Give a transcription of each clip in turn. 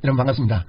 여러분 반갑습니다.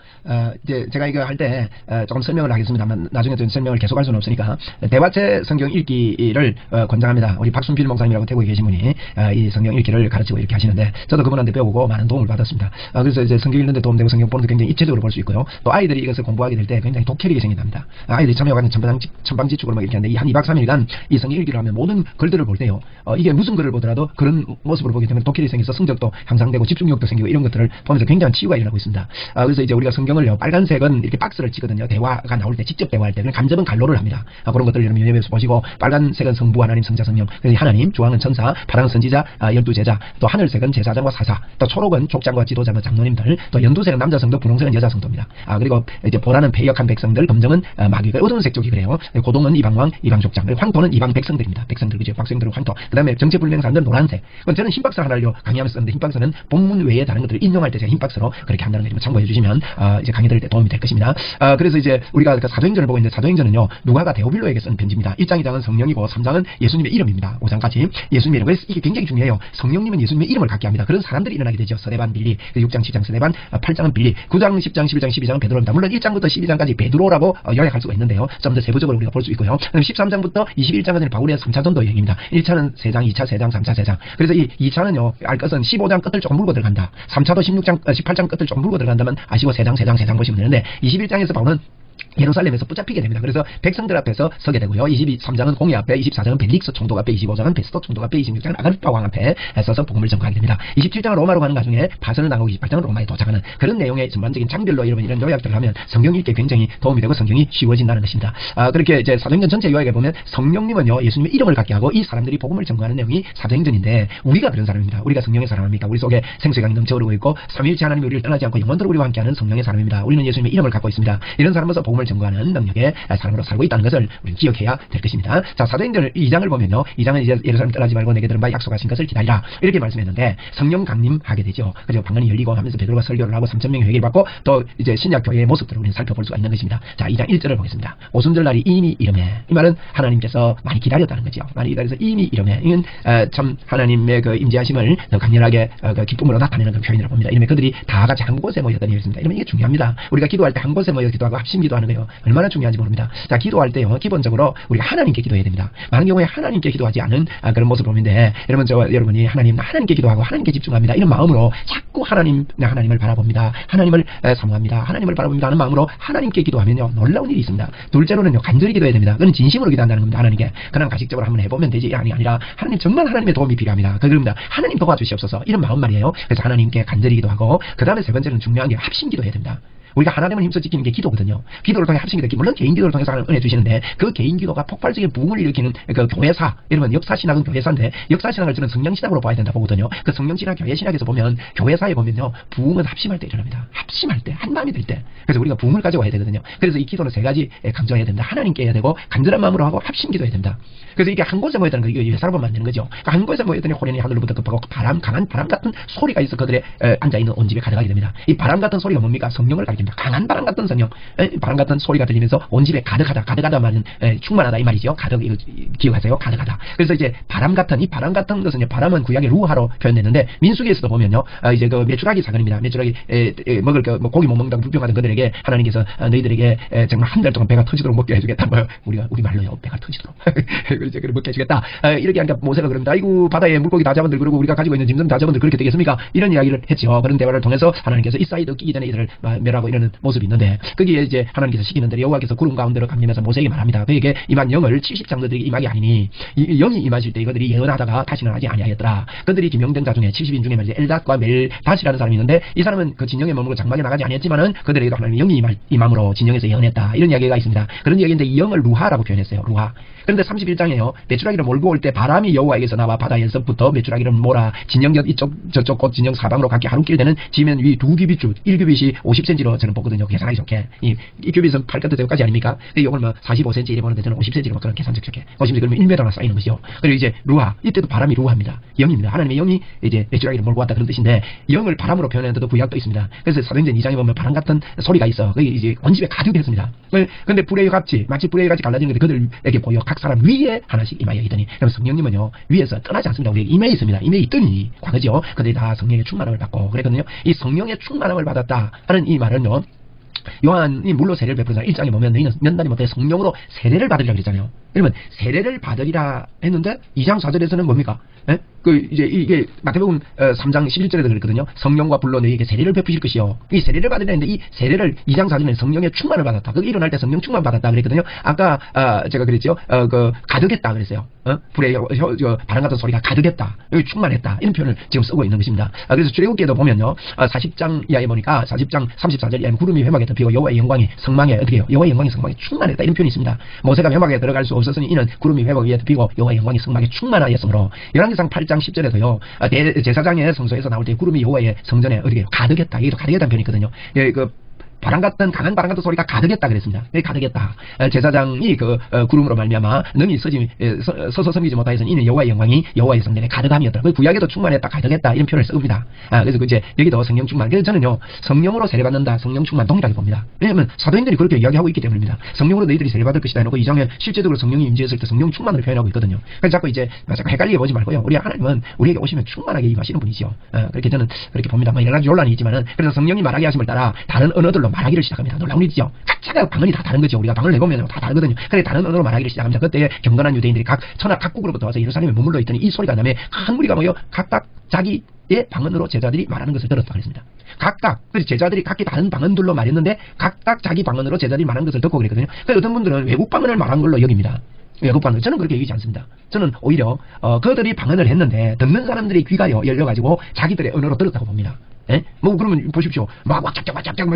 이제 제가 이거 할 때 조금 설명을 하겠습니다만 나중에 좀 설명을 계속할 수는 없으니까 대화체 성경 읽기를 권장합니다. 우리 박순필 목사님이라고 태국에 계신 분이 이 성경 읽기를 가르치고 이렇게 하시는데 저도 그분한테 배우고 많은 도움을 받았습니다. 그래서 이제 성경 읽는 데 도움되고 성경 보는 데 굉장히 입체적으로 볼 수 있고요. 또 아이들이 이것을 공부하게 될 때 굉장히 독해력이 생긴답니다. 아이들이 참여하는 천방지축으로 막 이렇게 하는데 이 한 2박 3일간 이 성경 읽기를 하면 모든 글들을 볼 때요. 이게 무슨 글을 보더라도 그런 모습으로 보기 때문에 독해력이 생겨서 성적도 향상되고 집중력도 생기고 이런 것들을 보면서 굉장한 치유가 일어나고 있습니다. 그래서 이제 우리가 성경을요, 빨간색은 이렇게 박스를 치거든요. 대화가 나올 때, 직접 대화할 때. 간접은 갈로를 합니다. 그런 것들을 여러분 유념해서 보시고, 빨간색은 성부 하나님, 성자, 성령, 하나님, 주황은 천사, 파랑은 선지자, 12제자, 또 하늘색은 제사장과 사사, 또 초록은 족장과 지도자, 장로님들, 또 연두색은 남자 성도, 분홍색은 여자 성도입니다. 그리고 이제 보라는 패역한 백성들, 검정은 마귀가 어두운색 쪽이 그래요. 고동은 이방왕, 이방족장, 황토는 이방 백성들입니다. 백성들, 그죠? 박성들은 황토. 그 다음에 정체불명 사람들은 노란색. 저는 흰박스 하나를 강의하면서 썼는데, 흰박스는 본문 외에 다른 것들을 인용할 때 제가 흰박스로 그렇게 한다는 거 참고해 주시면 이제 강의 들을 때 도움이 될 것입니다. 그래서 이제 우리가 사도행전을 보고 있는데 사도행전은요, 누가가 데오빌로에게 쓴 편지입니다. 1장 2장은 성령이고 3장은 예수님의 이름입니다. 5장까지 예수님의 이름. 그래서 이게 굉장히 중요해요. 성령님은 예수님의 이름을 갖게 합니다. 그런 사람들이 일어나게 되죠. 서대반, 빌리. 6장 10장 서대반, 8장은 빌리, 9장 10장 11장 12장은 베드로입니다. 물론 1장부터 12장까지 베드로라고 요약할 수가 있는데요. 좀 더 세부적으로 우리가 볼 수 있고요. 그다음 13장부터 21장까지는 바울의 3차 전도 여행입니다. 1차는 3장, 2차 3장, 3차 3장. 그래서 이 2차는요, 알 것은 15장 끝을 조금 물고 들어간다. 3차도 18장 끝을 조금 물고 들어간다면 아시고 3장 보시면 되는데, 21장에서 바울은 예루살렘에서 붙잡히게 됩니다. 그래서 백성들 앞에서 서게 되고요. 23장은 공의 앞에, 24장은 벨릭스 총독 앞에, 25장은 베스토 총독 앞에, 26장은 아그리파 왕 앞에 서서 복음을 전가하게 됩니다. 27장은 로마로 가는 가중에 파선을 나가고 28장은 로마에 도착하는 그런 내용의 전반적인 장별로 이런 요약들을 하면 성경 읽기에 굉장히 도움이 되고 성경이 쉬워진다는 것입니다. 그렇게 이제 사도행전 전체 요약에 보면 성령님은요, 예수님의 이름을 갖게 하고 이 사람들이 복음을 전가하는 내용이 사도행전인데, 우리가 그런 사람입니다. 우리가 성령의 사람입니까? 우리 속에 생수의 강이 넘쳐흐르고 있고 삼위일체 하나님이 우리를 떠나지 않고 영원토록 우리와 함께하는 성령의 사람입니다. 우리는 예수님의 이름을 갖고 있습니다. 이런 사람으로서 복음을 전가하는 능력의 사람으로 살고 있다는 것을 우리는 기억해야 될 것입니다. 자, 사도행전 2장을 보면요, 2장은 이제 예루살렘 떠나지 말고 내게 들은 바 약속하신 것을 기다리라 이렇게 말씀했는데, 성령 강림하게 되죠. 그래서 방언이 열리고 하면서 베드로가 설교를 하고 3,000명이 회개를 받고 또 이제 신약 교회의 모습들을 우리는 살펴볼 수가 있는 것입니다. 자, 2장 1절을 보겠습니다. 오순절 날이 이미 이름에, 이 말은 하나님께서 많이 기다렸다는 거죠. 많이 기다려서 이미 이름에, 이건 참 하나님의 그 임재하심을 더 강렬하게 그 기쁨으로 나타내는 그런 표현이라고 봅니다. 이러면 그들이 다 같이 한 곳에 모였다는 얘기입니다. 이러면 이게 중요합니다. 우리가 기도할 때 한 곳에 모여 기도하고 합심 기도하는 거예요. 얼마나 중요한지 모릅니다. 자, 기도할 때요, 기본적으로 우리가 하나님께 기도해야 됩니다. 많은 경우에 하나님께 기도하지 않은 그런 모습을 보는데, 여러분이 하나님께 기도하고 하나님께 집중합니다. 이런 마음으로 자꾸 하나님을 바라봅니다. 하나님을 사모합니다. 하나님을 바라봅니다 하는 마음으로 하나님께 기도하면요, 놀라운 일이 있습니다. 둘째로는요, 간절히 기도해야 됩니다. 그건 진심으로 기도한다는 겁니다. 하나님께. 그냥 가식적으로 한번 해보면 되지 아니라 하나님, 정말 하나님의 도움이 필요합니다. 그겁니다. 하나님 도와주시옵소서, 이런 마음 말이에요. 그래서 하나님께 간절히 기도하고, 그 다음에 세 번째는 중요한 게 합심 기도해야 됩니다. 우리가 하나님을 힘써 지키는 게 기도거든요. 기도를 통해 합심이 되기, 물론 개인 기도를 통해서 하나님 은혜 주시는데, 그 개인 기도가 폭발적인 부흥을 일으키는 그 교회사, 여러분 역사신학은 교회사인데, 역사신학을 저는 성령신학으로 봐야 된다 보거든요. 그 성령신학, 교회신학에서 보면, 교회사에 보면요, 부흥은 합심할 때 일어납니다. 합심할 때, 한 마음이 될 때. 그래서 우리가 부흥을 가져와야 되거든요. 그래서 이 기도는 세 가지 강조해야 된다. 하나님께 해야 되고, 간절한 마음으로 하고, 합심 기도해야 된다. 그래서 이게 한 곳에 모였다는 거, 이게 회사로 보면 안 되는 거죠. 그러니까 한 곳에 모였더니 호련히 하늘로부터 급하고 강한 바람 같은 소리가 있어 그들의 앉아있는 온 집에 가득하게 됩니다. 이 바람 같은 소리가 뭡니까? 성령을 가리킵니다. 강한 바람 같은 성령, 바람 같은 소리가 들리면서 온 집에 가득하다 말은 충만하다 이 말이죠. 가득, 이거 기억하세요? 가득하다. 그래서 이제 바람 같은 것은요, 바람은 구약의 루하로 표현됐는데, 민수기에서도 보면요, 이제 그 메추라기 사건입니다. 메추라기 먹을 고기 못 먹는다고 불평하던 그들에게 하나님께서 너희들에게 정말 한 달 동안 배가 터지도록 먹게 해주겠다. 우리 말로요, 배가 터지도록. 이제 그걸 먹게 해주겠다. 이렇게 하니까 모세가 그럽니다. 아이고, 바다에 물고기 다 잡은들, 그리고 우리가 가지고 있는 짐승 다 잡은들 그렇게 되겠습니까? 이런 이야기를 했죠. 그런 대화를 통해서 하나님께서 이 사이드 끼기 전에 이들을 멸하고 이러는 모습이 있는데, 거기에 이제 하나님께서 시키는 대로 여호와께서 구름 가운데로 강림해서 모세에게 말합니다. 그에게 임한 영을 70장로들에게 임하게 하니니, 이 영이 임하실 때 이것들이 예언하다가 다시는 하지 아니하였더라. 그들이 기명된 자 중에 70인 중에 말이죠, 엘닷과 멜닷이라는 사람이 있는데, 이 사람은 그 진영에 머물고 장막에 나가지 아니했지만은 그들에게도 하나님의 영이 임함으로 진영에서 예언했다. 이런 이야기가 있습니다. 그런 이야기인데, 이 영을 루하라고 표현했어요. 루하. 그런데 31장에요, 메추라기를 몰고 올 때 바람이 여호와에게서 나와 바다에서부터 메추라기를 몰아 진영 이쪽 저쪽 곧 진영 사방으로 각기 하루길 되는 지면 위 2규빗 1규빗이 50cm로 저는 보거든요. 계산하기 좋게. 이 규빗은 팔끝부터 여기까지 아닙니까? 이걸 뭐 45cm 이래 보는데 저는 50cm로 그런 계산적 좋게. 50cm 그러면 1m나 쌓이는 것이요. 그리고 이제 루하, 이때도 바람이 루하입니다. 영입니다. 하나님의 영이 이제 메추라기를 몰고 왔다 그런 뜻인데, 영을 바람으로 표현하는데도 구약도 있습니다. 그래서 사도행전 2장에 보면 바람 같은 소리가 있어. 그게 이제 온 집에 가득했습니다. 근데 불의 같이 마치 불의 같이 갈라지는 게 그들에게 보여 각 사람 위에 하나씩 임하여 있더니, 그럼 성령님은요 위에서 떠나지 않습니다. 우리에게 임해 있습니다. 임해 있더니 과거죠. 그들이 다 성령의 충만함을 받고 그랬거든요. 이 성령의 충만함을 받았다 하는 이 말은요, 요한이 물로 세례를 베푸는 1장에 보면 너희는 몇 날이 못해 성령으로 세례를 받으리라 그랬잖아요. 그러면 세례를 받으리라 했는데 2장 4절에서는 뭡니까? 예? 그 이제 이게 마태복음 3장 11절에도 그랬거든요. 성령과 불로 너희에게 세례를 베푸실 것이요. 이 세례를 받으려 했는데 이 세례를 2장 4절에는 성령의 충만을 받았다. 그 일어날 때 성령 충만 받았다 그랬거든요. 아까 제가 그랬죠. 그 가득했다 그랬어요. 불의 바람 같은 소리가 가득했다. 여기 충만했다. 이런 표현을 지금 쓰고 있는 것입니다. 그래서 출애굽기에도 보면요. 40장 이하에 보니까 40장 34절 이하에 구름이 회막에 덮이고 여호와의 영광이 성망에 어떻게 해요? 여호와의 영광이 성망에 충만했다. 이런 표현이 있습니다. 모세가 회막에 들어갈 수 없었으니 이는 구름이 회막 위에 덮이고 여호와의 영광이 성막에 충만하였으므로. 열왕기상 8장 10절에도요. 제사장의 성소에서 나올 때 구름이 여호와의 성전에 어떻게 해요? 가득했다. 여기도 가득했다는 표현이 있거든요. 바람 같은 강한 바람 같은 소리가 가득했다 그랬습니다. 가득했다. 제사장이 그 구름으로 말미암아 능히 서서 섬기지 못하여서 이는 여호와의 영광이 여호와의 성전에 가득함이었다. 그 구약에도 충만했다, 가득했다 이런 표현을 씁니다. 그래서 이제 여기도 성령 충만. 그래서 저는요 성령으로 세례받는다, 성령 충만 동일하게 봅니다. 왜냐하면 사도행전이 그렇게 이야기하고 있기 때문입니다. 성령으로 너희들이 세례받을 것이다 해놓고 2장에 실제적으로 성령이 임재했을 때 성령 충만을 표현하고 있거든요. 그래서 자꾸 헷갈리게 보지 말고요. 우리 하나님은 우리에게 오시면 충만하게 임하시는 분이죠. 그렇게 저는 그렇게 봅니다. 뭐 여러 가지 논란이 있지만은, 그래서 성령이 말하게 하심을 따라 다른 언어들로 말하기를 시작합니다. 놀라운 일이죠. 각자가 방언이 다 다른 거죠. 우리가 방언을 내보면 다 다르거든요. 그래 다른 언어로 말하기를 시작합니다. 그때 경건한 유대인들이 각국으로부터 와서 예루살렘에 머물러 있더니 이 소리가 나면 한 무리가 모여 각각 자기의 방언으로 제자들이 말하는 것을 들었다 그랬습니다. 각각, 그래서 제자들이 각기 다른 방언들로 말했는데 각각 자기 방언으로 제자들이 말하는 것을 듣고 그랬거든요. 그래서 어떤 분들은 외국 방언을 말한 걸로 여깁니다. 외국 방언. 저는 그렇게 여기지 않습니다. 저는 오히려 그들이 방언을 했는데 듣는 사람들의 귀가 열려가지고 자기들의 언어로 들었다고 봅니다. 예? 뭐 그러면 보십시오. 막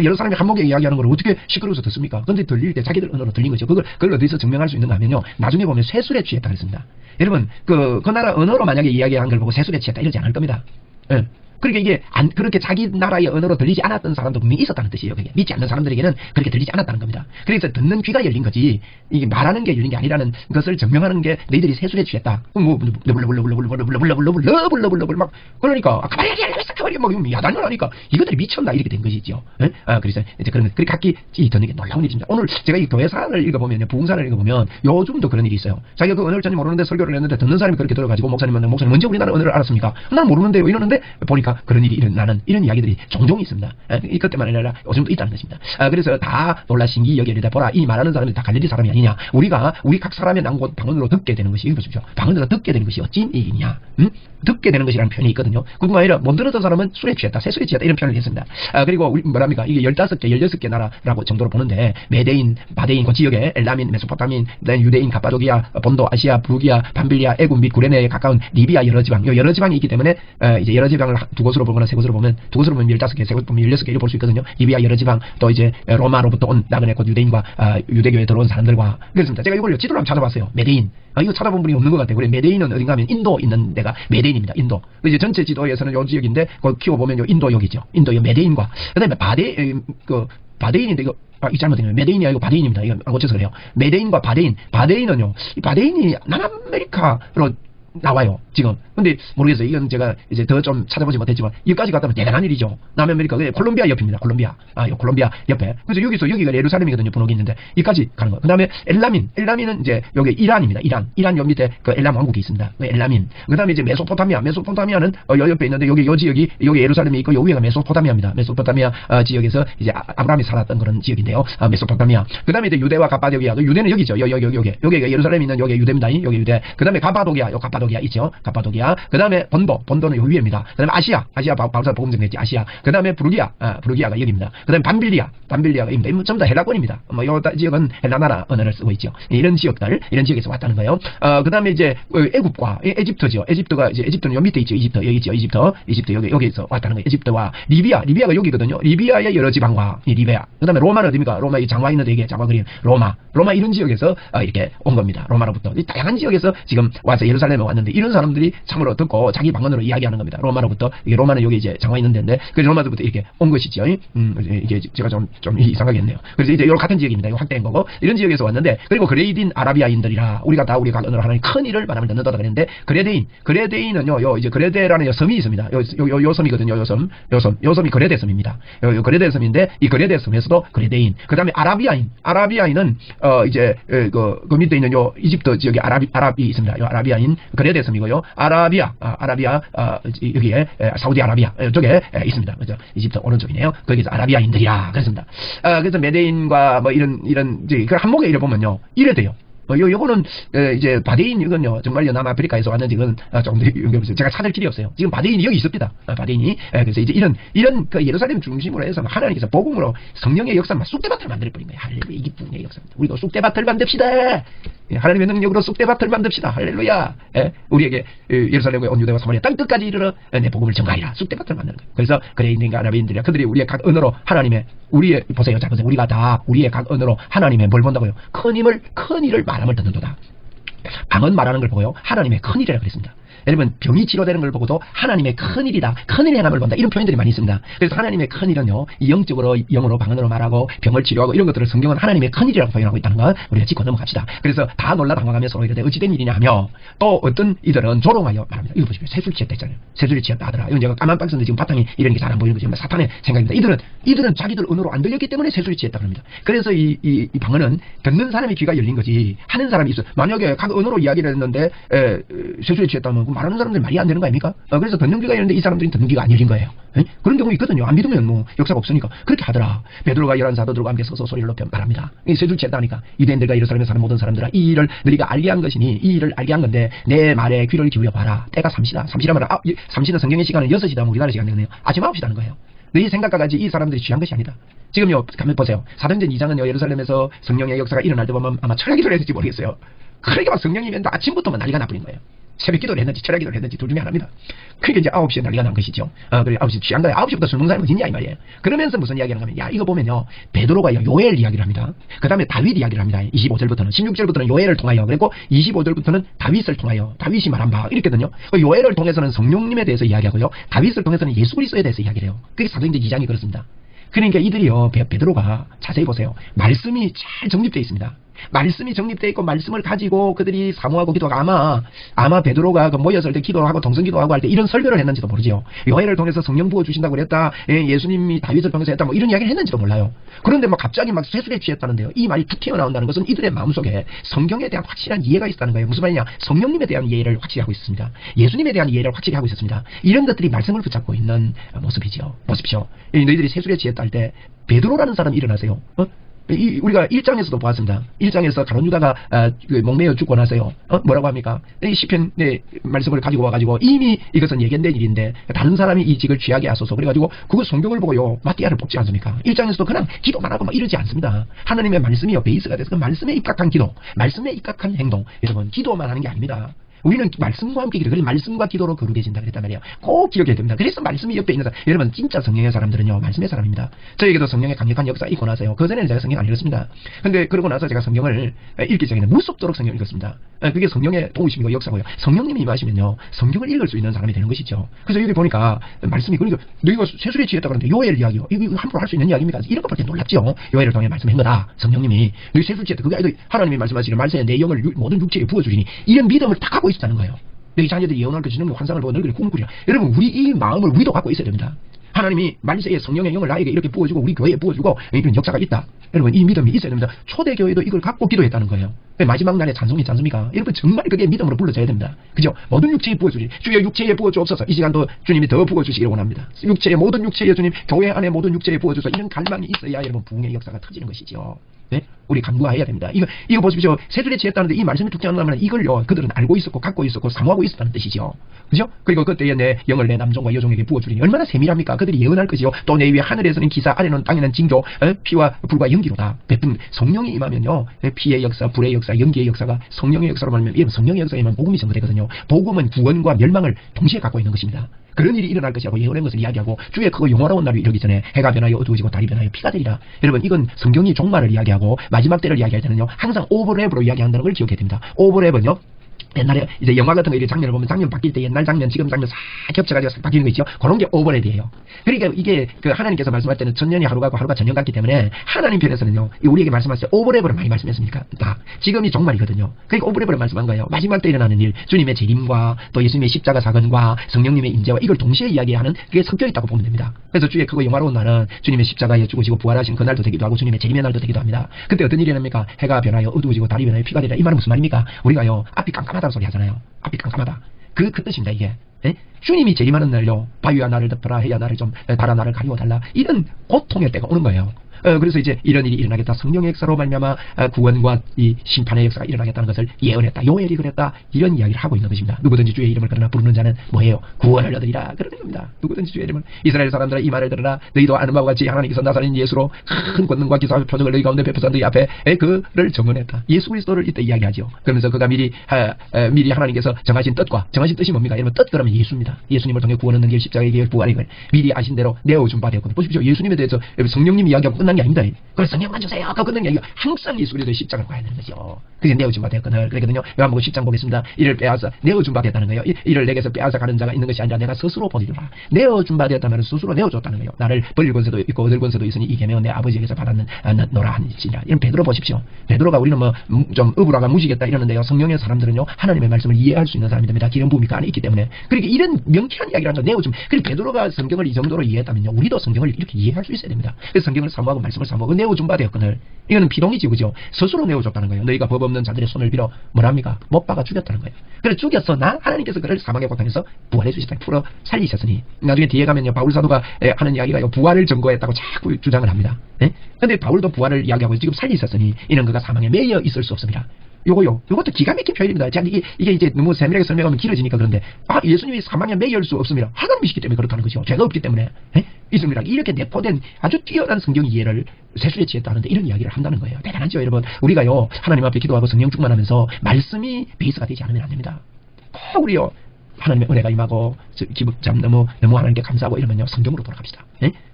여러 사람이 한목에 이야기하는 걸 어떻게 시끄러워서 듣습니까? 근데 들릴 때 자기들 언어로 들린 거죠. 그걸 어디서 증명할 수 있는가 하면요. 나중에 보면 쇠술에 취했다 그랬습니다. 여러분 그 나라 언어로 만약에 이야기한 걸 보고 쇠술에 취했다 이러지 않을 겁니다. 예. 그러니까 이게 그렇게 자기 나라의 언어로 들리지 않았던 사람도 분명히 있었다는 뜻이에요. 그게 믿지 않는 사람들에게는 그렇게 들리지 않았다는 겁니다. 그래서 듣는 귀가 열린 거지, 이게 말하는 게 열린 게 아니라는 것을 증명하는 게 너희들이 세술에 취했다. 뭐 러블러블러블러블러블러블러블러블러블러블러 막 그러니까 가만히 막 야단을 하니까 이것들이 미쳤나 이렇게 된 것이죠. 그래서 이제 그런 각기 듣는 게 놀라운 일입니다. 오늘 제가 이 교회사를 읽어보면, 부흥사를 읽어보면 요즘도 그런 일이 있어요. 자기가 그 언어를 전혀 모르는데 설교를 했는데 듣는 사람이 그렇게 들어가지고 목사님 언제 우리나라 언어를 알았습니까? 나는 모르는데요 이러는데 보니까 그런 일이 일어나는 이런 이야기들이 종종 있습니다. 이것 때문에 아니라 요즘도 있다는 것입니다. 그래서 다 놀라 신기 여기에다 보라, 이 말하는 사람이 다 갈릴리 사람이 아니냐. 우리 각 사람의 난곳 방언으로 듣게 되는 것이, 보십시오. 방언으로 듣게 되는 것이 어찌 일이냐. 듣게 되는 것이라는 표현이 있거든요. 그뿐만 아니라 못 들었던 사람은 술에 취했다, 새술에 취했다 이런 표현을 했습니다. 그리고 우리 뭐랍니까, 이게 15개 16개 나라라고 정도로 보는데, 메데인, 바데인 그 지역에 엘라민, 메소포타민, 유대인, 가파도기아, 본도, 아시아, 부르기아, 밤빌리아, 애굽 및 구레네에 가까운 리비아 여러 지방, 여러 지방이 있기 때문에 이제 여러 지방을 두 곳으로 보거나 세 곳으로 보면, 두 곳으로 보면 15개, 세 곳으로 보면 16개를 볼 수 있거든요. 리비아 여러 지방, 또 이제 로마로부터 온 나그네 곧 유대인과 유대교에 들어온 사람들과 그렇습니다. 제가 이걸 지도를 한번 찾아봤어요. 메데인. 이거 찾아본 분이 없는 것 같아요. 그래, 메데인은 어딘가 하면 인도 있는 데가 메데인입니다. 인도. 이제 전체 지도에서는 요 지역인데, 그걸 키워보면 요 인도역이죠. 인도역 메데인과, 그 다음에 바데인인데 이거 이 잘못된 거예요. 메데인이 아니고 바데인입니다. 이거 고쳐서 그래요. 메데인과 바데인은요, 이 바데인이 남아메리카로 나와요 지금. 근데 모르겠어요. 이건 제가 이제 더 좀 찾아보지 못했지만 여기까지 갔다면 대단한 일이죠. 남아메리카 콜롬비아 옆입니다. 콜롬비아. 콜롬비아 옆에. 그래서 여기가 예루살렘이거든요. 분홍이 있는데 여기까지 가는 거. 그다음에 엘라민은 이제 여기 이란입니다. 이란 요 밑에 그 엘람 왕국이 있습니다. 엘라민. 그다음에 이제 메소포타미아는 요 옆에 있는데 여기 요 지역이 여기 예루살렘이 있고 요 위가 메소포타미아입니다. 메소포타미아 지역에서 이제 아브라함이 살았던 그런 지역인데요. 메소포타미아. 그다음에 이제 유대와 가파도기아. 유대는 여기죠. 여기가 예루살렘이 있는 여기 유대입니다. 여기 유대. 그다음에 가파도기아. 가파도기아 있죠. 가파도기아. 그 다음에 본도는 요 위에입니다. 그 다음에 아시아 바울사 복음전 됐지. 아시아. 그 다음에 부르기아가 여기입니다. 그 다음에 밤빌리아가 여기입니다. 전부 다 헬라권입니다. 요 지역은 헬라 나라 언어를 쓰고 있죠. 이런 지역에서 왔다는 거예요. 그 다음에 이제 애굽과 에집트죠. 에집트는 요 밑에 있죠. 이집트 여기에서 왔다는 거예요. 에집트와 리비아가 여기거든요. 리비아의 여러 지방과 리비아. 그 다음에 로마는 어디입니까? 로마 이 장화 있는데 이게 장화 그림 로마 이런 지역에서 이렇게 온 겁니다. 로마로부터 이 다양한 지역에서 지금 와서 예루살렘에 왔는데, 왔는데 이런 사람들이 참으로 듣고 자기 방언으로 이야기하는 겁니다. 로마로부터 이게 로마는 여기 이제 장화 있는 데인데 그 로마로부터 이렇게 온 것이죠. 이게 제가 좀 이상하게 했네요. 그래서 이제 요 같은 지역입니다. 요 확대한 거고 이런 지역에서 왔는데 그리고 그레이딘 아라비아인들이라 우리가 다 우리 각언으로 하나님 큰 일을 말하면 듣는다고 그랬는데 그레데인은요 요 이제 그레데라는 섬이 있습니다. 요 섬이거든요. 요 섬이 그레데 섬입니다. 요 그레데 섬인데 이 그레데 섬에서도 그레데인 그다음에 아라비아인은 이제 그 밑에 있는 요 이집트 지역에 아랍이 있습니다. 요 아라비아인 그레데 섬이고요. 아라비아 여기에 사우디아라비아 이쪽에 있습니다. 그죠? 이집트 오른쪽이네요. 거기서 아라비아인들이라 그랬습니다. 그래서 메데인과 뭐 이런 이제 그 한목에 이래 보면요 이래 돼요. 요거는 이제 바데인 이건요 정말요 남아프리카에서 왔는지 이건 조금 더 연결해서 제가 찾을 길이 없어요. 지금 바데인이 여기 있습니다. 바데인이 그래서 이제 이런 그 예루살렘 중심으로 해서 하나님께서 복음으로 성령의 역사를 쑥대밭을 만들어 버린 거예요. 할렐루야. 이게 부흥의 역사입니다. 우리도 쑥대밭을 만듭시다. 하나님의 능력으로 쑥대밭을 만듭시다. 할렐루야. 우리에게 예루살렘의 온 유대와 사마리아 땅 끝까지 이르러 내 복음을 전가하리라. 쑥대밭을 만드는 거예요. 그래서 그레인과 아라비인들이야 그들이 우리의 각 언어로 하나님의 보세요. 자 보세요. 우리가 다 우리의 각 언어로 하나님의 뭘 본다고요? 큰 일을 말함을 듣는도다. 방언 말하는 걸 보고요 하나님의 큰일이라고 그랬습니다. 여러분 병이 치료되는 걸 보고도 하나님의 큰일이다. 큰일의 행함을 본다. 이런 표현들이 많이 있습니다. 그래서 하나님의 큰일은요 영적으로 영어로 방언으로 말하고 병을 치료하고 이런 것들을 성경은 하나님의 큰일이라고 표현하고 있다는 건 우리가 짚고 넘어갑시다. 그래서 다 놀라 당황하며 서로 이러되 어찌된 일이냐 하며 또 어떤 이들은 조롱하여 말합니다. 이거 보십시오. 새술 취했다 했잖아요. 새술이 취했다 하더라. 이건 제가 까만 박스인데 지금 바탕이 이런 게 잘 안 보이는 거죠. 사탄의 생각입니다. 이들은 자기들 언어로 안 들렸기 때문에 새술이 취했다 그럽니다. 그래서 이 방언은 듣는 사람의 귀가 열린 거지 하는 사람이 있어요. 만약에 각 언어로 이야기를 했는데 새술이 취했다면 그 말하는 사람들 말이 안 되는 거 아닙니까? 그래서 듣는 귀가 열렸는데 이 사람들이 듣는 귀가 안 열린 거예요. 그런 경우 있거든요. 안 믿으면 뭐 역사가 없으니까 그렇게 하더라. 베드로가 11사도들과 함께 서서 소리를 높여 말합니다. 새술 취했다니까 유대인들과 예루살렘에 사는 모든 사람들아 이 일을 너희가 알게 한 것이니 이 일을 알게 한 건데 내 말에 귀를 기울여 봐라. 때가 삼시다. 삼시라면 삼시는 성경의 시간은 6시다. 우리나라 시간 되네요. 아침 9시라는 거예요. 너희 생각과 같이 이 사람들이 취한 것이 아니다. 지금요 가만 보세요. 사도행전 2장은요 예루살렘에서 성령의 역사가 일어날 때 보면 아마 철야 기도를 했을지 모르겠어요. 그러니까 막 성령이면 아침부터 난리가 나버린 거예요. 새벽 기도를 했는지 철야 기도를 했는지 둘 중에 하나입니다. 그러니까 이제 9시에 난리가 난 것이죠. 그래 9시 취한 거야. 9시부터 술 먹는 사람은 있냐 이 말이에요. 그러면서 무슨 이야기를 하면 이거 보면요 베드로가 요엘 이야기를 합니다. 그 다음에 다윗 이야기를 합니다. 25절부터는 16절부터는 요엘을 통하여 그랬고 25절부터는 다윗을 통하여 다윗이 말한 바 이렇거든요. 요엘을 통해서는 성령님에 대해서 이야기하고요 다윗을 통해서는 예수 그리스도에 대해서 이야기를 해요. 그게 사도행전 2장이 그렇습니다. 그러니까 이들이요 베드로가 자세히 보세요. 말씀이 잘 정립되어 있습니다. 말씀이 정립되어 있고 말씀을 가지고 그들이 사모하고 기도가 아마 베드로가 모였을 때 기도하고 동성기도하고 할 때 이런 설교를 했는지도 모르죠. 요해를 통해서 성령 부어 주신다고 그랬다. 예수님이 다윗을 통해서 했다. 뭐 이런 이야기를 했는지도 몰라요. 그런데 막 갑자기 막 쇠술에 취했다는데요. 이 말이 툭 튀어나온다는 것은 이들의 마음속에 성경에 대한 확실한 이해가 있다는 거예요. 무슨 말이냐? 성령님에 대한 이해를 확실히 하고 있었습니다. 예수님에 대한 이해를 확실히 하고 있었습니다. 이런 것들이 말씀을 붙잡고 있는 모습이죠. 보십시오. 너희들이 쇠술에 취했다 할 때 베드로라는 사람이 일어나세요. 우리가 1장에서도 보았습니다. 1장에서 가룟 유다가 목매어 죽고 나서요. 뭐라고 합니까? 이 시편 말씀을 가지고 와가지고 이미 이것은 예견된 일인데 다른 사람이 이 직을 취하게 하소서 그래가지고 그거 성경을 보고요 마띠아를 뽑지 않습니까? 1장에서도 그냥 기도만 하고 막 이러지 않습니다. 하나님의 말씀이요 베이스가 돼서 그 말씀에 입각한 기도, 말씀에 입각한 행동. 여러분 기도만 하는 게 아닙니다. 우리는 말씀과 함께 기도, 그래서 말씀과 기도로 거룩해진다 그랬단 말이에요. 꼭 기억해야 됩니다. 그래서 말씀이 옆에 있는 사람, 여러분 진짜 성령의 사람들은요 말씀의 사람입니다. 저에게도 성령의 강력한 역사 읽고 나서요. 그전에는 제가 성경 안 읽었습니다. 근데 그러고 나서 제가 성경을 읽기 시작했는데 무섭도록 성경을 읽었습니다. 그게 성령의 도우심이고 역사고요. 성령님이 임하시면요 성경을 읽을 수 있는 사람이 되는 것이죠. 그래서 여기 보니까 말씀이 그러니까 너희가 쇠술에 취했다 그러는데 요엘 이야기요. 이거 함부로 할 수 있는 이야기입니까? 이런 거 볼 때 놀랍죠. 요엘을 통해 말씀한 거다. 성령님이 너희 쇠술 취했다. 그게 아니고 하나님이 말씀하시기를 말세에 내 영을 모든 육체에 부어주시니 이런 믿음을 다 갖고 있었다는 거예요. 너희 자녀들이 예언할 그 주님의 환상을 보고 너희들이 꿈꾸리라. 여러분 우리 이 마음을 우리도 갖고 있어야 됩니다. 하나님이 말세에 성령의 영을 나에게 이렇게 부어주고 우리 교회에 부어주고 이런 역사가 있다. 여러분 이 믿음이 있어야 됩니다. 초대교회도 이걸 갖고 기도했다는 거예요. 마지막 날에 찬송이지 않습니까? 여러분 정말 그게 믿음으로 불러져야 됩니다. 그죠? 모든 육체에 부어주시 주여 육체에 부어주옵소서. 이 시간도 주님이 더 부어주시기를 원합니다. 육체에 모든 육체에 주님 교회 안에 모든 육체에 부어주소서. 이런 갈망이 있어야 여러분 부흥의 역사가 터지는 것이죠. 네? 우리 간구해야 됩니다. 이거 보십시오. 새술에 취했다는데 이 말씀이 툭 튀어나오면 이걸요 그들은 알고 있었고 갖고 있었고 사모하고 있었다는 뜻이죠. 그죠? 그리고 그때에 내 영을 내 남종과 여종에게 부어주리니 얼마나 세밀합니까? 그들이 예언할 것이요 또 내 위에 하늘에서는 기사 아래는 땅에는 징조 피와 불과 연기로다. 베푼 성령이 임하면요 피의 역사 불의 역사 연기의 역사가 성령의 역사로 말하면 이런 성령의 역사이면 복음이 전거되거든요. 복음은 구원과 멸망을 동시에 갖고 있는 것입니다. 그런 일이 일어날 것이라고 예언한 것을 이야기하고 주의 그거 영원한 날이 이르기 전에 해가 변하여 어두워지고 달이 변하여 피가 되리라. 여러분 이건 성경이 종말을 이야기하고 마지막 때를 이야기할 때는요 항상 오버랩으로 이야기한다는 걸 기억해야 됩니다. 오버랩은요 옛날에 이제 영화 같은 거 이렇게 장면을 보면 장면 바뀔 때 옛날 장면 지금 장면 싹 겹쳐가지고 싹 바뀌는 거 있죠. 그런 게 오버레디예요. 그러니까 이게 그 하나님께서 말씀할 때는 천년이 하루 같고 하루가 천년 같기 때문에 하나님 편에서는요 우리에게 말씀하실 때 오버랩을 많이 말씀했습니까? 다 지금이 종말이거든요. 그러니까 오버랩을 말씀한 거예요. 마지막 때 일어나는 일, 주님의 재림과 또 예수님의 십자가 사건과 성령님의 임재와 이걸 동시에 이야기하는 그게 섞여 있다고 보면 됩니다. 그래서 주의 크고 영화로운 날은 주님의 십자가에 죽으시고 부활하신 그날도 되기도 하고 주님의 재림의 날도 되기도 합니다. 그때 어떤 일이 일어납니까? 해가 변하여 어두워지고 달이 변하여 피가 되라. 이 말은 무슨 말입니까? 우리가요 앞이 깜깜하다는 소리 하잖아요. 앞이 깜깜하다. 그 뜻입니다, 이게. 에? 주님이 재림하는 날요, 바위야 나를 덮어라, 해야 나를 좀, 달아 나를 가리워달라. 이런 고통의 때가 오는 거예요. 그래서 이제 이런 일이 일어나겠다. 성령의 역사로 말미암아 구원과 이 심판의 역사가 일어나겠다는 것을 예언했다. 요엘이 그랬다. 이런 이야기를 하고 있는 것입니다. 누구든지 주의 이름을 그러나 부르는 자는 뭐예요? 구원을 얻으리라. 그러는 겁니다. 누구든지 주의 이름을. 이스라엘 사람들아 이 말을 들으라. 너희도 아는 바와 같이 하나님께서 나사렛 예수로 큰 권능과 기사와 표적을 너희 가운데 베푸사 너희 앞에 그를 정언했다. 예수 그리스도를 이때 이야기하죠. 그러면서 그가 미리 하나님께서 정하신 뜻과 정하신 뜻이 뭡니까? 여러분 뜻 그러면 예수입니다. 예수님을 통해 구원 얻는 길, 십자가의 길, 부활의 길 미리 아신 대로 내어준 바 되었거든요. 보십시오. 예수님에 대해서 성령님 이야기하고 끝난 게 아닙니다. 그래서 성령만 주세요. 그 끝난 게 아니고 항상 예수 그리스도의 십자가를 가야 되는 거죠. 그게 내어준 바 되었거든요. 그러거든요. 요한복음 10장 보겠습니다. 이를 빼앗아 내어준 바 되었다는 거예요. 이를 내게서 빼앗아 가는 자가 있는 것이 아니라 내가 스스로 보리라. 내어준 바 되었다면 스스로 내어줬다는 거예요. 나를 버릴 권세도 있고 얻을 권세도 있으니 이 계명은 내 아버지에게서 받았노라 하니라. 이런 베드로 보십시오. 베드로가 우리는 뭐 좀 어부라가 무지겠다 이러는데요. 성령의 사람들은요 하나님의 말씀을 이해할 수 있는 사람이 됩니다. 기름 부음이 그 안에 있기 때문에. 그러니까 이런 명쾌한 이야기를 한다. 내어준. 그리고 베드로가 성경을 이 정도로 이해했다면요 우리도 성경을 이렇게 이해할 수 있어야 됩니다. 그래서 성경을 사모하고 말씀을 사모하고 내어준 바 되었거늘. 이거는 비동이지 그죠? 스스로 내어줬다는 거예요. 너희가 법 없는 자들의 손을 빌어 뭐랍니까? 못 박아 죽였다는 거예요. 그래 죽였어. 나 하나님께서 그를 사망의 고통에서 부활해 주셨다. 풀어 살리셨으니. 나중에 뒤에 가면요 바울 사도가 하는 이야기가 부활을 증거했다고 자꾸 주장을 합니다. 근데 바울도 부활을 이야기하고 지금 살리셨으니 이는 그가 사망에 매여 있을 수 없습니다. 요것도 기가 막힌 표현입니다. 이게 이제 너무 세밀하게 설명하면 길어지니까 그런데, 예수님이 사망에 매일 수 없습니다. 하나님이시기 때문에 그렇다는 거죠. 죄가 없기 때문에. 있습니다. 이렇게 내포된 아주 뛰어난 성경 이해를 세술에 취했다는데 이런 이야기를 한다는 거예요. 대단하죠, 여러분. 우리가요, 하나님 앞에 기도하고 성령 충만하면서 말씀이 베이스가 되지 않으면 안 됩니다. 꼭 우리요, 하나님의 은혜가 임하고, 참 너무 하나님께 감사하고 이러면요, 성경으로 돌아갑시다.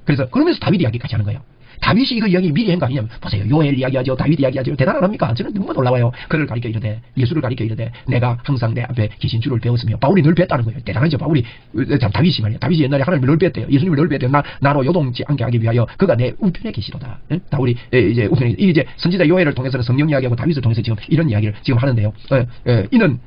그래서, 그러면서 다윗 이야기까지 하는 거예요. 다윗이 이거 이야기 미리 한 거 아니냐면 보세요. 요엘 이야기하죠. 다윗 이야기하죠. 대단한 합니까? 저는 너무 놀라워요. 그를 가리켜 이르되 예수를 가리켜 이르되 내가 항상 내 앞에 계신 주를 배웠으며 바울이 늘 뵀다는 거예요. 대단하죠. 바울이 참 다윗이 말이야. 다윗이 옛날에 하나님을 늘 뵀대요. 예수님을 늘 뵀대요. 나로 요동치 않게 하기 위하여 그가 내 우편에 계시로다. 바울이 이제 우편에 이제 선지자 요엘을 통해서는 성령 이야기하고 다윗을 통해서 지금 이런 이야기를 지금 하는데요. 이는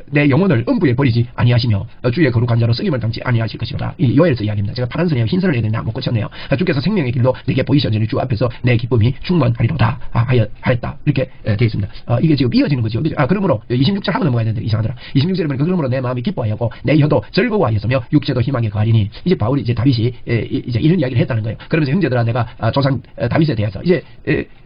내 영혼을 음부에 버리지 아니하시며 주의 거룩한 자로 쓰임을 당치 아니하실 것이로다. 이 요엘서 이야기입니다. 제가 파란 선이에요. 흰선을 내야 되는데 못 고쳤네요. 주께서 생명의 길로 내게 보이셨으니 주 앞에서 내 기쁨이 충만하리로다 하였다 이렇게 되어 있습니다. 이게 지금 이어지는 거죠. 그러므로 26절 하고 넘어가야 되는데 이상하더라. 26절에 보니까 그러므로 내 마음이 기뻐하였고 내 혀도 즐거워하였으며 육체도 희망에 거하리니 이제 바울이 이제 다윗이 이제 이런 이야기를 했다는 거예요. 그러면서 형제들아 내가 조상 다윗에 대해서 이제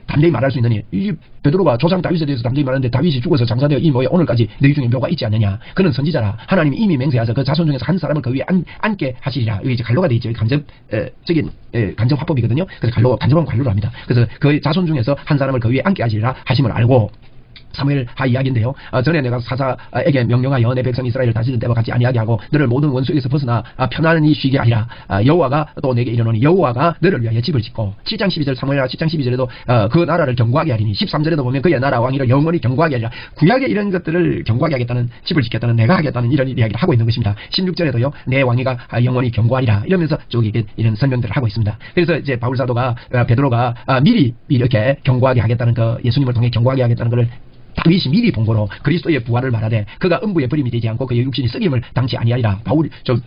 담대히 말할 수 있느니 이 베드로가 조상 다윗에 대해서 담대히 말하는데 다윗이 죽어서 장사되어 이 뭐에 오늘까지 너희 중에 묘가 있지 않느냐. 그는 선지자라 하나님이 이미 맹세하셔서 그 자손 중에서 한 사람을 그 위에 앉게 하시리라. 여기 이제 갈로가 되어 있죠. 간접적인 간접 화법이거든요. 그래서 간접한 관료를 합니다. 그래서 그 자손 중에서 한 사람을 그 위에 앉게 하시리라 하심을 알고 사무엘 하 이야기인데요. 전에 내가 사사에게 명령하여 내 백성 이스라엘을 다스리는 때와 같이 아니하게 하고 너를 모든 원수에게서 벗어나 편안히 쉬게 하리라. 여호와가 또 내게 이르노니 여호와가 너를 위하여 집을 짓고 7장 12절 사무엘하 7장 12절에도 그 나라를 경고하게 하리니 13절에도 보면 그의 나라 왕위를 영원히 경고하게 하리라. 구약에 이런 것들을 경고하게 하겠다는 집을 짓겠다는 내가 하겠다는 이런 이야기를 하고 있는 것입니다. 16절에도요 내 왕위가 영원히 경고하리라 이러면서 쭉 이런 설명들을 하고 있습니다. 그래서 이제 바울 사도가 베드로가 미리 이렇게 경고하게 하겠다는 그 예수님을 통해 경고하게 하겠다는 것을 다윗이 미리 본 거로 그리스도의 부활을 말하되 그가 음부에 버림이 되지 않고 그의 육신이 썩임을 당치 아니하리라.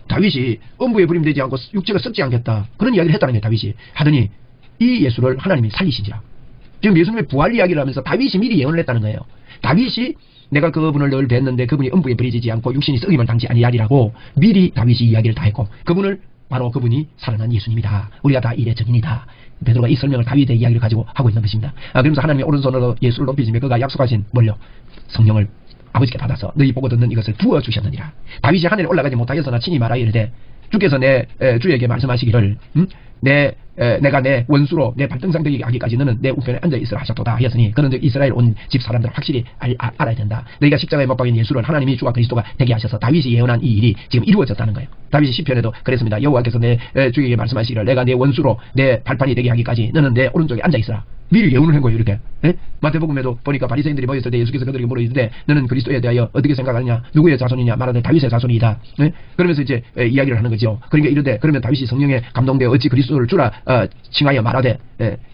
다윗이 음부에 버림이 되지 않고 육체가 썩지 않겠다 그런 이야기를 했다는 거예요. 다윗이 하더니 이 예수를 하나님이 살리시니라. 지금 예수님의 부활 이야기를 하면서 다윗이 미리 예언을 했다는 거예요. 다윗이 내가 그분을 늘 뵀는데 그분이 음부에 버리지 않고 육신이 썩임을 당치 아니하리라고 미리 다윗이 이야기를 다 했고 바로 그분이 살아난 예수님이다. 우리가 다 일의 증인이다. 베드로가 이 설명을 다윗의 이야기를 가지고 하고 있는 것입니다. 그러면서 하나님의 오른손으로 예수를 높이시며 그가 약속하신 성령을 아버지께 받아서 너희 보고 듣는 이것을 부어주셨느니라. 다윗이 하늘에 올라가지 못하겠으나 친히 말하여 이르되 주께서 주에게 말씀하시기를 내가 내 원수로 내 발등상 되게 하기까지 너는 내 우편에 앉아있으라 하셨도다 하였으니 그는 이스라엘 온 집 사람들은 확실히 알아야 된다. 너희가 십자가에 못 박인 예수를 하나님이 주와 그리스도가 되게 하셔서 다윗이 예언한 이 일이 지금 이루어졌다는 거예요. 다윗이 시편에도 그랬습니다. 여호와께서 내 주에게 말씀하시기를 내가 내 원수로 내 발판이 되게 하기까지 너는 내 오른쪽에 앉아있으라. 미리 예언을 한 거예요. 이렇게. 예? 마태복음에도 보니까 바리새인들이 모였을 때 예수께서 그들에게 물어이르되 너는 그리스도에 대하여 어떻게 생각하느냐? 누구의 자손이냐? 말하되 다윗의 자손이다. 예? 그러면서 이제 이야기를 하는 거죠. 그러니까 이르되 그러면 다윗이 성령에 감동되어 어찌 그리스도를 주라 칭하여 말하되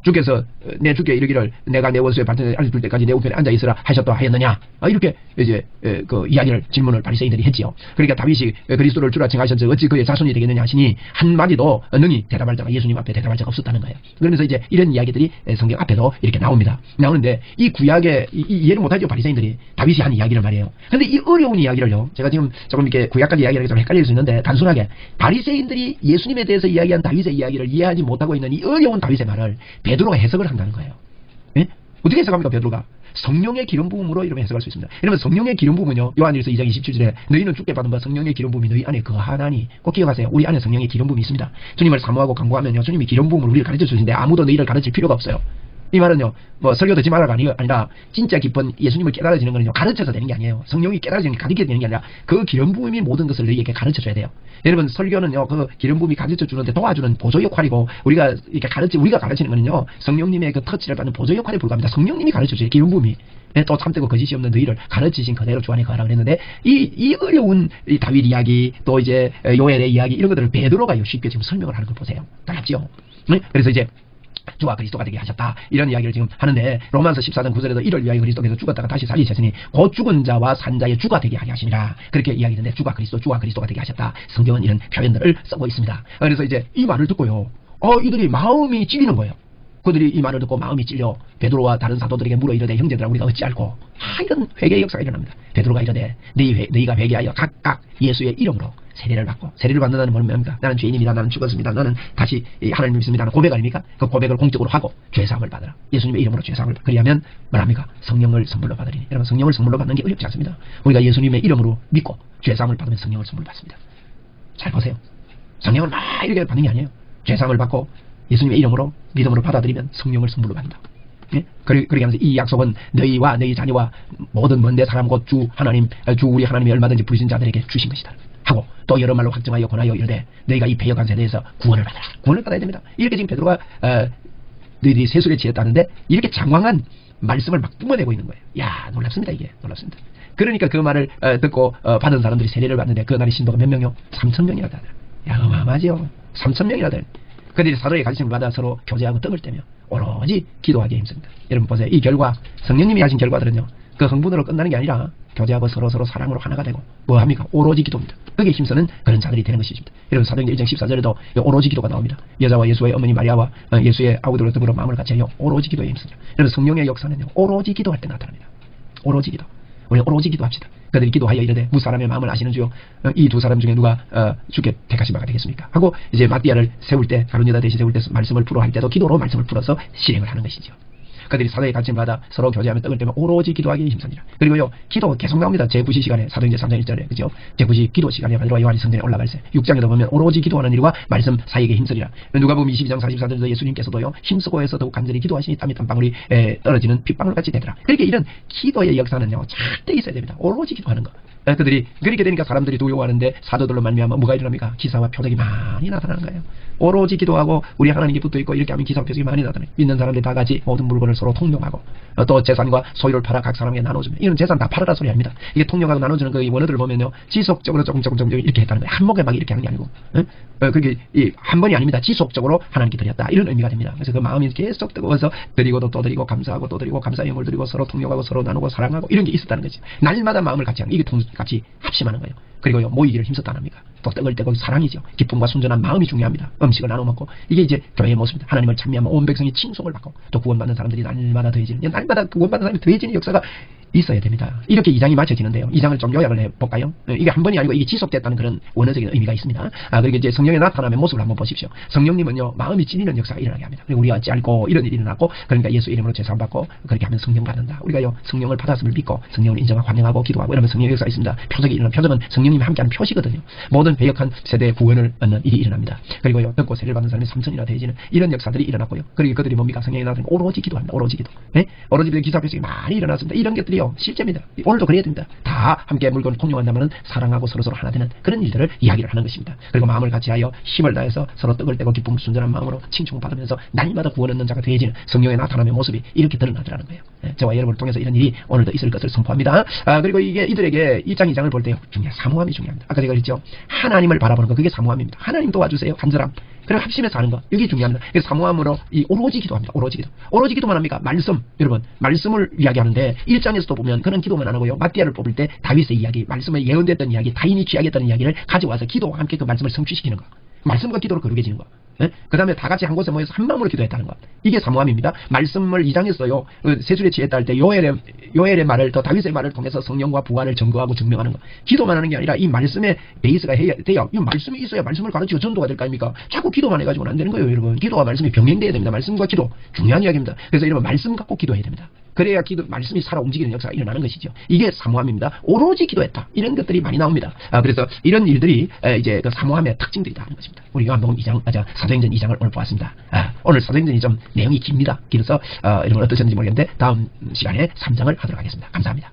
주께서 내 주께 이르기를 내가 내 원수의 발등에 앉을 때까지 내 우편에 앉아 있으라 하셨다 하였느냐? 이렇게 이제 그 이야기를 질문을 바리새인들이 했지요. 그러니까 다윗이 그리스도를 주라 칭하셨지 어찌 그의 자손이 되겠느냐 하시니 한마디도 능히 대답할 자가 예수님 앞에 대답할 자가 없었다는 거예요. 그러면서 이제 이런 이야기들이 성경 앞에도 이렇게 나옵니다. 나오는데 이 구약에 이해를 못하죠. 바리새인들이 다윗이 한 이야기를 말이에요. 근데 이 어려운 이야기를요. 제가 지금 조금 이렇게 구약까지 이야기하기 좀 헷갈릴 수 있는데 단순하게 바리새인들이 예수님에 대해서 이야기한 다윗의 이야기를 이해하지 못하고 있는 이 어려운 다윗의 말을 베드로가 해석을 한다는 거예요. 예? 어떻게 해석합니까? 베드로가 성령의 기름 부음으로 이렇게 해석할 수 있습니다. 여러분 성령의 기름 부음은요. 요한일서 2장 27절에 너희는 주께 받은 바 성령의 기름 부음이 너희 안에 거하나니 꼭 기억하세요. 우리 안에 성령의 기름 부음이 있습니다. 주님을 사모하고 간구하면요. 주님이 기름 부음으로 우리를 가르쳐 주시는데 아무도 너희를 가르칠 필요가 없어요. 이 말은요, 뭐 설교 듣지 말아가 아니라 진짜 깊은 예수님을 깨달아지는 거는요, 가르쳐서 되는 게 아니에요. 성령이 깨달아지는 게 가르쳐야 되는 게 아니라 그 기름 부음이 모든 것을 너희에게 가르쳐줘야 돼요. 여러분 설교는요, 그 기름 부음이 가르쳐 주는데 도와주는 보조 역할이고 우리가 이렇게 우리가 가르치는 거는요, 성령님의 그 터치를 받는 보조 역할에 불과합니다. 성령님이 가르쳐줘요. 기름 부음이. 또 참되고 거짓이 없는 너희를 가르치신 그대로 주 안에 거하라 그랬는데 이 어려운 이 다윗 이야기 또 이제 요엘의 이야기 이런 것들을 베드로가 쉽게 지금 설명을 하는 걸 보세요. 달랐죠? 그래서 이제 주가 그리스도가 되게 하셨다 이런 이야기를 지금 하는데 로마서 14장 9절에도 이를 위하여 그리스도께서 죽었다가 다시 살리셨으니 곧 죽은 자와 산 자의 주가 되게 하게 하심이라 그렇게 이야기하는데 주가 그리스도가 되게 하셨다. 성경은 이런 표현들을 쓰고 있습니다. 그래서 이제 이 말을 듣고요 이들이 마음이 찔리는 거예요. 그들이 이 말을 듣고 마음이 찔려 베드로와 다른 사도들에게 물어 이르되 형제들아 우리가 어찌 알고 이런 회개의 역사가 일어납니다. 베드로가 이르되 너희가 회개하여 각각 예수의 이름으로 세례를 받고 세례를 받는다는 말은 뭡니까? 나는 죄인입니다. 나는 죽었습니다. 나는 다시 하나님 믿습니다. 고백 아닙니까? 그 고백을 공적으로 하고 죄사함을 받으라. 예수님의 이름으로 죄사함을 받으라. 그리하면 뭐랍니까? 성령을 선물로 받으리니. 여러분 성령을 선물로 받는 게 어렵지 않습니다. 우리가 예수님의 이름으로 믿고 죄사함을 받으면 성령을 선물 받습니다. 잘 보세요. 성령을 막 이렇게 받는 게 아니에요. 죄사함을 받고 예수님의 이름으로 믿음으로 받아들이면 성령을 선물로 받는다. 예? 그렇게 하면서 이 약속은 너희와 너희 자녀와 모든 먼데 사람 곧 주 우리 하나님이 얼마든지 부르신 자들에게 주신 것이다. 하고 또 여러 말로 확증하여 권하여 이르되 너희가 이 배역한 세대에서 구원을 받아라. 구원을 받아야 됩니다. 이렇게 지금 베드로가 너희들이 세술에 지었다는데 이렇게 장황한 말씀을 막 뿜어내고 있는 거예요. 야 놀랍습니다. 이게 놀랍습니다. 그러니까 그 말을 듣고 받은 사람들이 세례를 받는데 그날의 신도가 몇 명이요? 3,000명이나 되더라. 야 어마어마하지요. 3,000명이나 되는. 그들이 사도의 가르침을 받아 서로 교제하고 떡을 떼며 오로지 기도하기에 힘씁니다. 여러분 보세요. 이 결과 성령님이 하신 결과들은요. 그 흥분으로 끝나는 게 아니라 교제하고 서로 사랑으로 하나가 되고 뭐 합니까? 오로지 기도입니다. 거기에 힘쓰는 그런 자들이 되는 것이십니다. 여러분 사도행전 1장 14절에도 오로지 기도가 나옵니다. 여자와 예수의 어머니 마리아와 예수의 아우들로 더불어 마음을 같이 하여 오로지 기도에 힘씁니다. 여러분 성령의 역사는요. 오로지 기도할 때 나타납니다. 오로지 기도. 우리 오로지 기도합시다. 그들이 기도하여 이르되 무사람의 마음을 아시는 주요 이 두 사람 중에 누가 주께 택하신 바가 되겠습니까? 하고 이제 마띠아를 세울 때 가룟 유다 대신 세울 때 말씀을 풀어 할 때도 기도로 말씀을 풀어서 실행을 하는 것이죠. 그들이 사도의 가르침을 받아 서로 교제하며 떡을 떼며 오로지 기도하기에 힘쓰니라. 그리고요 기도 계속 나옵니다. 제9시 시간에 사도행전 3장 1절에 그죠? 제9시 기도 시간에 베드로와 요한이 성전에 올라갈세 6장에도 보면 오로지 기도하는 일과 말씀 사이에게 힘쓰리라. 누가복음 22장 44절에도 예수님께서도요 힘쓰고 해서 더욱 간절히 기도하시니 땀이 땀방울이 떨어지는 핏방울 같이 되더라. 그렇게 이런 기도의 역사는요 절대 있어야 됩니다. 오로지 기도하는 거. 그들이 그렇게 되니까 사람들이 두려워하는데 사도들로 말미암아 뭐가 일어납니까? 기사와 표적이 많이 나타나는 거예요. 오로지 기도하고 우리 하나님께 붙어있고 이렇게 하면 기사와 표적이 많이 나타나요. 믿는 사람들이 다 같이 모든 물건을 서로 통용하고 또 재산과 소유를 팔아 각 사람에게 나눠주면 이런 재산 다 팔아라 소리 아닙니다. 이게 통용하고 나눠주는 그 원어들을 보면요 지속적으로 조금 이렇게 했다는 거예요. 한 목에 막 이렇게 하는 게 아니고 그게 한 번이 아닙니다. 지속적으로 하나님께 드렸다 이런 의미가 됩니다. 그래서 그 마음이 계속 뜨거워서 드리고도 또 드리고 감사하고 또 드리고 감사의 영을 드리고 서로 통용하고 서로 나누고 사랑하고 이런 게 있었다는 거지. 날마다 마음을 같이 하는 이게 같이 합심하는 거예요. 그리고요 모이기를 힘썼다 안 합니까? 또 떡을 떼고 사랑이죠. 기쁨과 순전한 마음이 중요합니다. 음식을 나눠 먹고 이게 이제 교회의 모습입니다. 하나님을 찬미하면 온 백성이 칭송을 받고 또 구원받는 사람들이 날마다 더해지는 날마다 구원받는 사람이 더해지는 역사가 있어야 됩니다. 이렇게 2장이 맞춰지는데요. 2장을 좀 요약을 해볼까요? 이게 한 번이 아니고 이게 지속됐다는 그런 원어적인 의미가 있습니다. 그리고 이제 성령에 나타나는 모습을 한번 보십시오. 성령님은요 마음이 찔리는 역사가 일어나게 합니다. 그리고 우리가 어찌 알고 이런 일이 일어났고 그러니까 예수 이름으로 제사함 받고 그렇게 하면 성령 받는다. 우리가요 성령을 받았음을 믿고 성령을 인정하고 환영하고 기도하고 이러면 성령의 역사가 있습니다. 표적이 일어나는 표적은 성령님이 함께하는 표시거든요. 모든 배역한 세대의 구원을 얻는 일이 일어납니다. 그리고요 듣고 세례를 받는 사람이 3,000이나 되어지는 이런 역사들이 일어났고요. 그리고 그들이 뭡니까? 성령에 나타나는 오로지 기도합니다. 오로지 기도. 네? 오로지 기도 기사 표적이 많이 일어났습니다. 이런 것들이 실제요. 실제입니다. 오늘도 그래야 됩니다. 다 함께 물건을 통용한다면 사랑하고 서로서로 하나 되는 그런 일들을 이야기를 하는 것입니다. 그리고 마음을 같이하여 힘을 다해서 서로 떡을 떼고 기쁨 순전한 마음으로 칭송받으면서 날마다 구원 얻는 자가 되어지는 성령의 나타남의 모습이 이렇게 드러나더라는 거예요. 저와 여러분을 통해서 이런 일이 오늘도 있을 것을 선포합니다. 그리고 이게 이들에게 1장 2장을 볼 때 사모함이 중요합니다. 아까 제가 그랬죠. 하나님을 바라보는 거 그게 사모함입니다. 하나님 도와주세요. 간절함. 그리고 합심해서 하는 거 이게 중요합니다. 그래서 사모함으로 오로지 기도합니다. 오로지 기도. 오로지 기도만 합니까? 말씀. 여러분 말씀을 이야기하는데 1장에서도 보면 그런 기도만 안 하고요. 마띠아를 뽑을 때 다윗의 이야기, 말씀에 예언됐던 이야기, 다인이 취하겠다는 이야기를 가져와서 기도와 함께 그 말씀을 성취시키는 거. 말씀과 기도로 거룩해지는 거. 그 다음에 다 같이 한 곳에 모여서 한 마음으로 기도했다는 것. 이게 사모함입니다. 말씀을 2장에서요. 세술에 취했다 할 때 요엘의 말을 더 다윗의 말을 통해서 성령과 부활을 증거하고 증명하는 것. 기도만 하는 게 아니라 이 말씀의 베이스가 해야 돼요. 이 말씀이 있어야 말씀을 가르치고 전도가 될 거 아닙니까? 자꾸 기도만 해가지고는 안 되는 거예요, 여러분. 기도와 말씀이 병행돼야 됩니다. 말씀과 기도. 중요한 이야기입니다. 그래서 여러분 말씀 갖고 기도해야 됩니다. 그래야 말씀이 살아 움직이는 역사가 일어나는 것이죠. 이게 사모함입니다. 오로지 기도했다. 이런 것들이 많이 나옵니다. 그래서 이런 일들이 이제 그 사모함의 특징들이다 하는 것입니다. 우리 요한복음 2장, 사도행전 2장을 오늘 보았습니다. 오늘 사도행전이 좀 내용이 깁니다. 길어서 이런 걸 어떠셨는지 모르겠는데 다음 시간에 3장을 하도록 하겠습니다. 감사합니다.